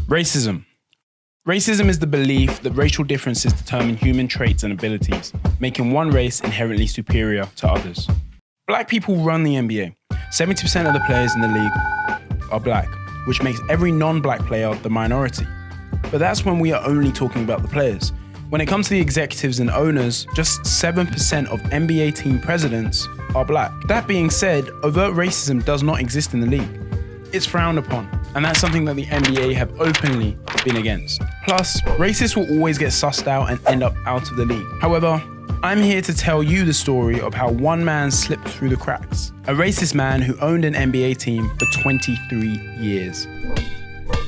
Racism. Racism is the belief that racial differences determine human traits and abilities, making one race inherently superior to others. Black people run the NBA. 70% of the players in the league are black, which makes every non-black player the minority. But that's when we are only talking about the players. When it comes to the executives and owners, just 7% of NBA team presidents are black. That being said, overt racism does not exist in the league. It's frowned upon, and that's something that the NBA have openly been against. Plus, racists will always get sussed out and end up out of the league. However, I'm here to tell you the story of how one man slipped through the cracks. A racist man who owned an NBA team for 23 years.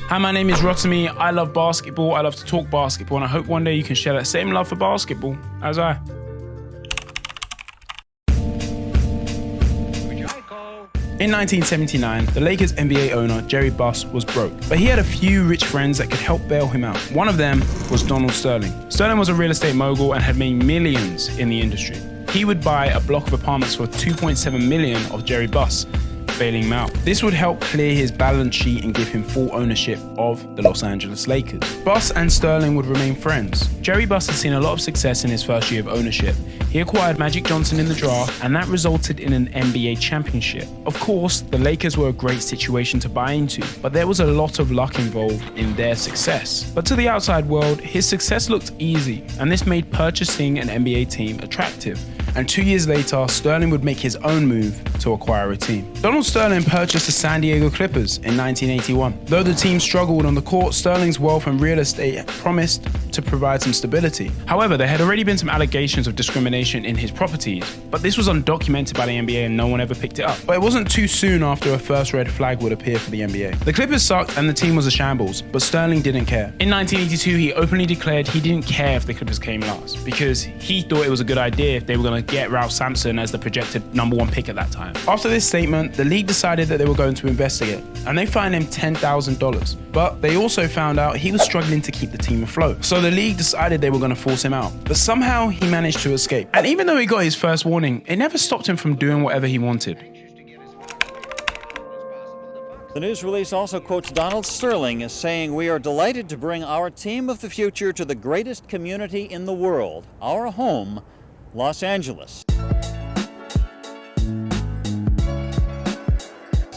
Hi, my name is Rotimi. I love basketball. I love to talk basketball, and I hope one day you can share that same love for basketball as I. In 1979, the Lakers NBA owner Jerry Buss was broke, but he had a few rich friends that could help bail him out. One of them was Donald Sterling. Sterling was a real estate mogul and had made millions in the industry. He would buy a block of apartments for $2.7 million of Jerry Buss, bailing him out. This would help clear his balance sheet and give him full ownership of the Los Angeles Lakers. Buss and Sterling would remain friends. Jerry Buss had seen a lot of success in his first year of ownership. He acquired Magic Johnson in the draft, and that resulted in an NBA championship. Of course, the Lakers were a great situation to buy into, but there was a lot of luck involved in their success. But to the outside world, his success looked easy, and this made purchasing an NBA team attractive. And 2 years later, Sterling would make his own move to acquire a team. Donald Sterling purchased the San Diego Clippers in 1981. Though the team struggled on the court, Sterling's wealth and real estate promised to provide some stability. However, there had already been some allegations of discrimination in his properties, but this was undocumented by the NBA and no one ever picked it up. But it wasn't too soon after a first red flag would appear for the NBA. The Clippers sucked and the team was a shambles, but Sterling didn't care. In 1982, he openly declared he didn't care if the Clippers came last because he thought it was a good idea if they were going to get Ralph Sampson as the projected #1 pick at that time. After this statement, the league decided that they were going to investigate, and they fined him $10,000. But they also found out he was struggling to keep the team afloat. So the league decided they were going to force him out. But somehow he managed to escape. And even though he got his first warning, it never stopped him from doing whatever he wanted. The news release also quotes Donald Sterling as saying, "We are delighted to bring our team of the future to the greatest community in the world, our home, Los Angeles."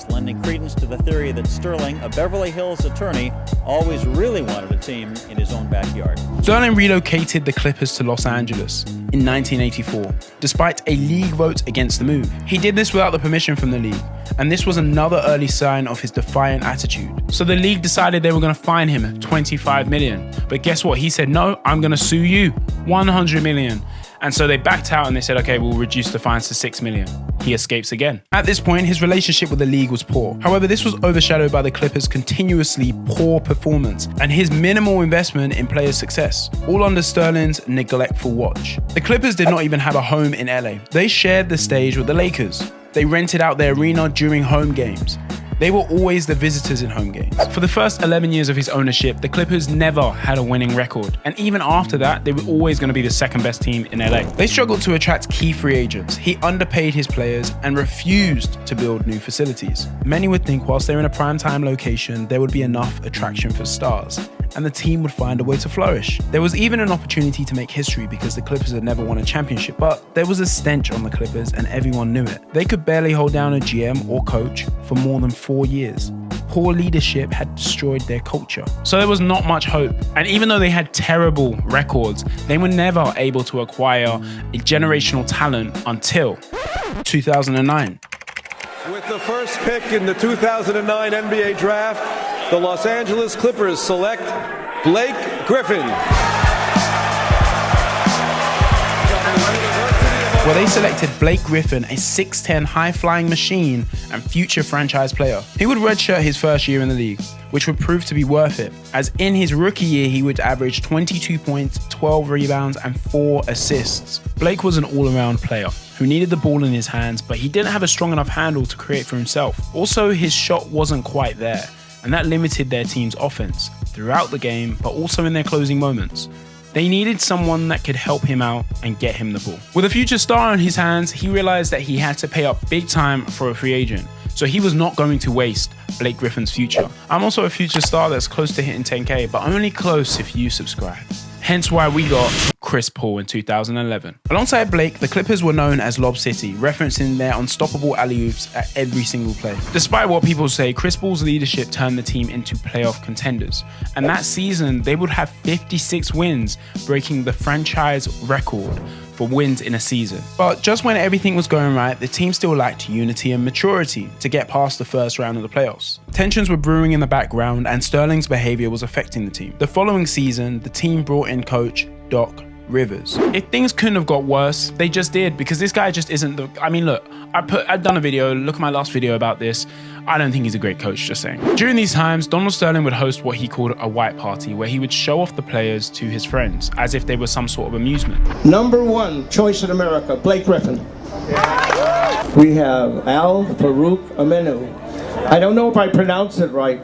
Lending credence to the theory that Sterling, a Beverly Hills attorney, always really wanted a team in his own backyard. Sterling relocated the Clippers to Los Angeles in 1984, despite a league vote against the move. He did this without the permission from the league, and this was another early sign of his defiant attitude. So the league decided they were going to fine him $25 million. But guess what? He said, "No, I'm going to sue you, $100 million. And so they backed out and they said, okay, we'll reduce the fines to $6 million. He escapes again. At this point, his relationship with the league was poor. However, this was overshadowed by the Clippers' continuously poor performance and his minimal investment in players' success, all under Sterling's neglectful watch. The Clippers did not even have a home in LA. They shared the stage with the Lakers. They rented out their arena during home games. They were always the visitors in home games. For the first 11 years of his ownership, the Clippers never had a winning record. And even after that, they were always going to be the second best team in LA. They struggled to attract key free agents. He underpaid his players and refused to build new facilities. Many would think whilst they're in a primetime location, there would be enough attraction for stars, and the team would find a way to flourish. There was even an opportunity to make history because the Clippers had never won a championship, but there was a stench on the Clippers and everyone knew it. They could barely hold down a GM or coach for more than 4 years. Poor leadership had destroyed their culture. So there was not much hope. And even though they had terrible records, they were never able to acquire a generational talent until 2009. With the first pick in the 2009 NBA draft, the Los Angeles Clippers select Blake Griffin. Where they selected Blake Griffin, a 6'10" high-flying machine and future franchise player. He would redshirt his first year in the league, which would prove to be worth it, as in his rookie year he would average 22 points, 12 rebounds and 4 assists. Blake was an all-around player who needed the ball in his hands, but he didn't have a strong enough handle to create for himself. Also, his shot wasn't quite there, and that limited their team's offense throughout the game, but also in their closing moments. They needed someone that could help him out and get him the ball. With a future star on his hands, he realized that he had to pay up big time for a free agent. so he was not going to waste Blake Griffin's future. I'm also a future star that's close to hitting 10K, but only close if you subscribe. Hence why we got Chris Paul in 2011. Alongside Blake, the Clippers were known as Lob City, referencing their unstoppable alley-oops at every single play. Despite what people say, Chris Paul's leadership turned the team into playoff contenders. And that season, they would have 56 wins, breaking the franchise record for wins in a season. But just when everything was going right, the team still lacked unity and maturity to get past the first round of the playoffs. Tensions were brewing in the background, and Sterling's behavior was affecting the team. The following season, the team brought in coach Doc Rivers. If things couldn't have got worse, they just did, because this guy just isn't the... I mean, look, I've done a video, look at my last video about this. I don't think he's a great coach, just saying. During these times, Donald Sterling would host what he called a white party, where he would show off the players to his friends, as if they were some sort of amusement. Number one choice in America, Blake Griffin. We have Al Farouk Aminu. I don't know if I pronounced it right,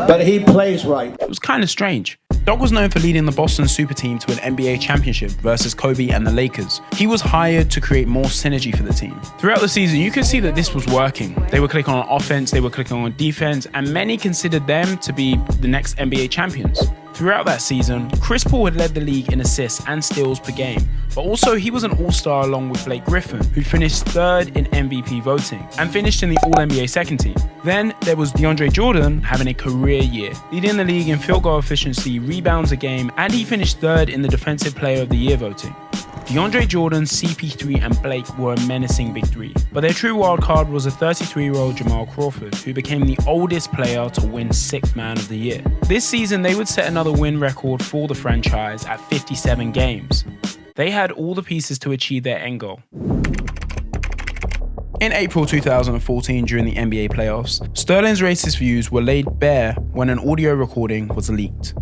but he plays right. It was kind of strange. Doc was known for leading the Boston super team to an NBA championship versus Kobe and the Lakers. He was hired to create more synergy for the team. Throughout the season, you could see that this was working. They were clicking on offense, they were clicking on defense, and many considered them to be the next NBA champions. Throughout that season, Chris Paul had led the league in assists and steals per game, but also he was an all-star along with Blake Griffin, who finished third in MVP voting and finished in the All-NBA second team. Then there was DeAndre Jordan having a career year, leading the league in field goal efficiency, rebounds a game, and he finished third in the Defensive Player of the Year voting. DeAndre Jordan, CP3, and Blake were a menacing big three, but their true wildcard was a 33-year-old Jamal Crawford, who became the oldest player to win 6th Man of the Year. This season, they would set another win record for the franchise at 57 games. They had all the pieces to achieve their end goal. In April 2014, during the NBA playoffs, Sterling's racist views were laid bare when an audio recording was leaked.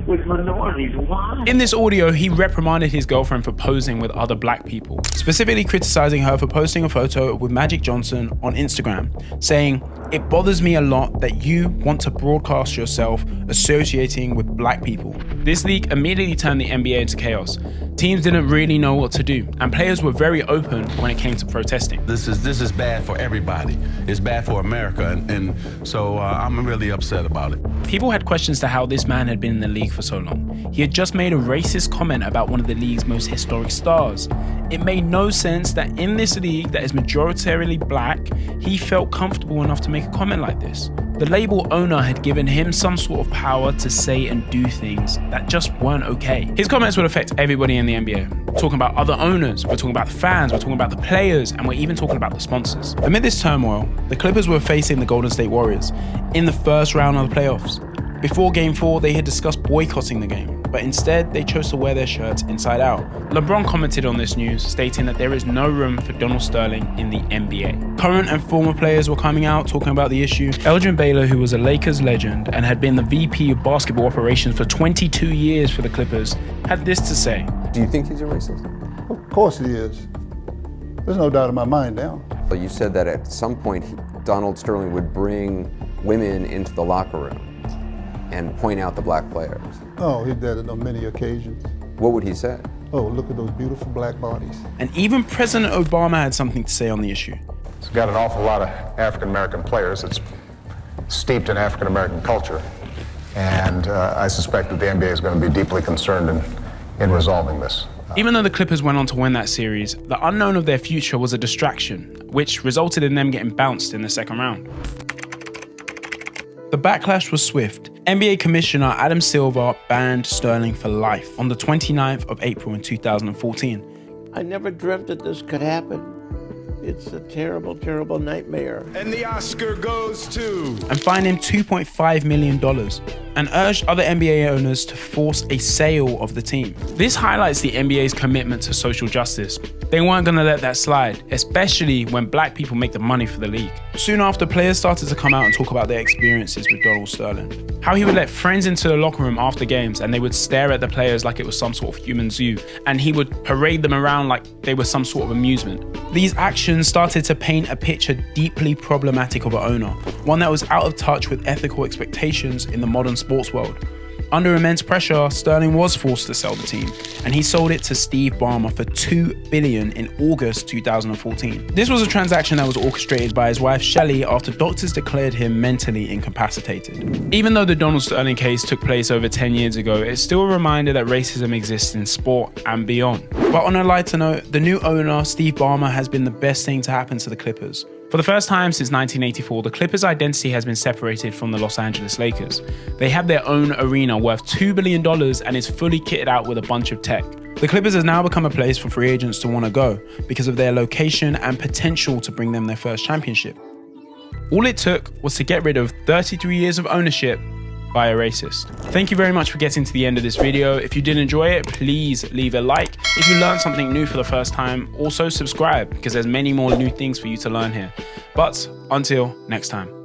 With minorities. Why? In this audio, he reprimanded his girlfriend for posing with other black people, specifically criticizing her for posting a photo with Magic Johnson on Instagram, saying, "It bothers me a lot that you want to broadcast yourself associating with black people." This leak immediately turned the NBA into chaos. Teams didn't really know what to do, and players were very open when it came to protesting. This is bad for everybody. It's bad for America, and so I'm really upset about it. People had questions to how this man had been in the league for so long. He had just made a racist comment about one of the league's most historic stars. It made no sense that in this league that is majoritarily black, he felt comfortable enough to make a comment like this. The label owner had given him some sort of power to say and do things that just weren't okay. His comments would affect everybody in the NBA. We're talking about other owners, we're talking about the fans, we're talking about the players, and we're even talking about the sponsors. Amid this turmoil, the Clippers were facing the Golden State Warriors in the first round of the playoffs. Before Game 4, they had discussed boycotting the game, but instead they chose to wear their shirts inside out. LeBron commented on this news, stating that there is no room for Donald Sterling in the NBA. Current and former players were coming out talking about the issue. Elgin Baylor, who was a Lakers legend and had been the VP of basketball operations for 22 years for the Clippers, had this to say. Do you think he's a racist? Of course he is. There's no doubt in my mind now. But you said that at some point Donald Sterling would bring women into the locker room and point out the black players. Oh, he did it on many occasions. What would he say? Oh, look at those beautiful black bodies. And even President Obama had something to say on the issue. It's got an awful lot of African-American players. It's steeped in African-American culture. And I suspect that the NBA is going to be deeply concerned in resolving this. Even though the Clippers went on to win that series, the unknown of their future was a distraction, which resulted in them getting bounced in the second round. The backlash was swift. NBA Commissioner Adam Silver banned Sterling for life on the 29th of April in 2014. I never dreamt that this could happen. It's a terrible, terrible nightmare. And the Oscar goes to... And fined him $2.5 million and urged other NBA owners to force a sale of the team. This highlights the NBA's commitment to social justice. They weren't going to let that slide, especially when black people make the money for the league. Soon after, players started to come out and talk about their experiences with Donald Sterling. How he would let friends into the locker room after games and they would stare at the players like it was some sort of human zoo, and he would parade them around like they were some sort of amusement. These actions started to paint a picture deeply problematic of an owner, one that was out of touch with ethical expectations in the modern sports world. Under immense pressure, Sterling was forced to sell the team, and he sold it to Steve Ballmer for $2 billion in August 2014. This was a transaction that was orchestrated by his wife Shelley after doctors declared him mentally incapacitated. Even though the Donald Sterling case took place over 10 years ago, it's still a reminder that racism exists in sport and beyond. But on a lighter note, the new owner, Steve Ballmer, has been the best thing to happen to the Clippers. For the first time since 1984, the Clippers' identity has been separated from the Los Angeles Lakers. They have their own arena worth $2 billion and is fully kitted out with a bunch of tech. The Clippers has now become a place for free agents to want to go because of their location and potential to bring them their first championship. All it took was to get rid of 33 years of ownership by a racist. Thank you very much for getting to the end of this video. If you did enjoy it, please leave a like. If you learned something new for the first time, also subscribe because there's many more new things for you to learn here. But until next time.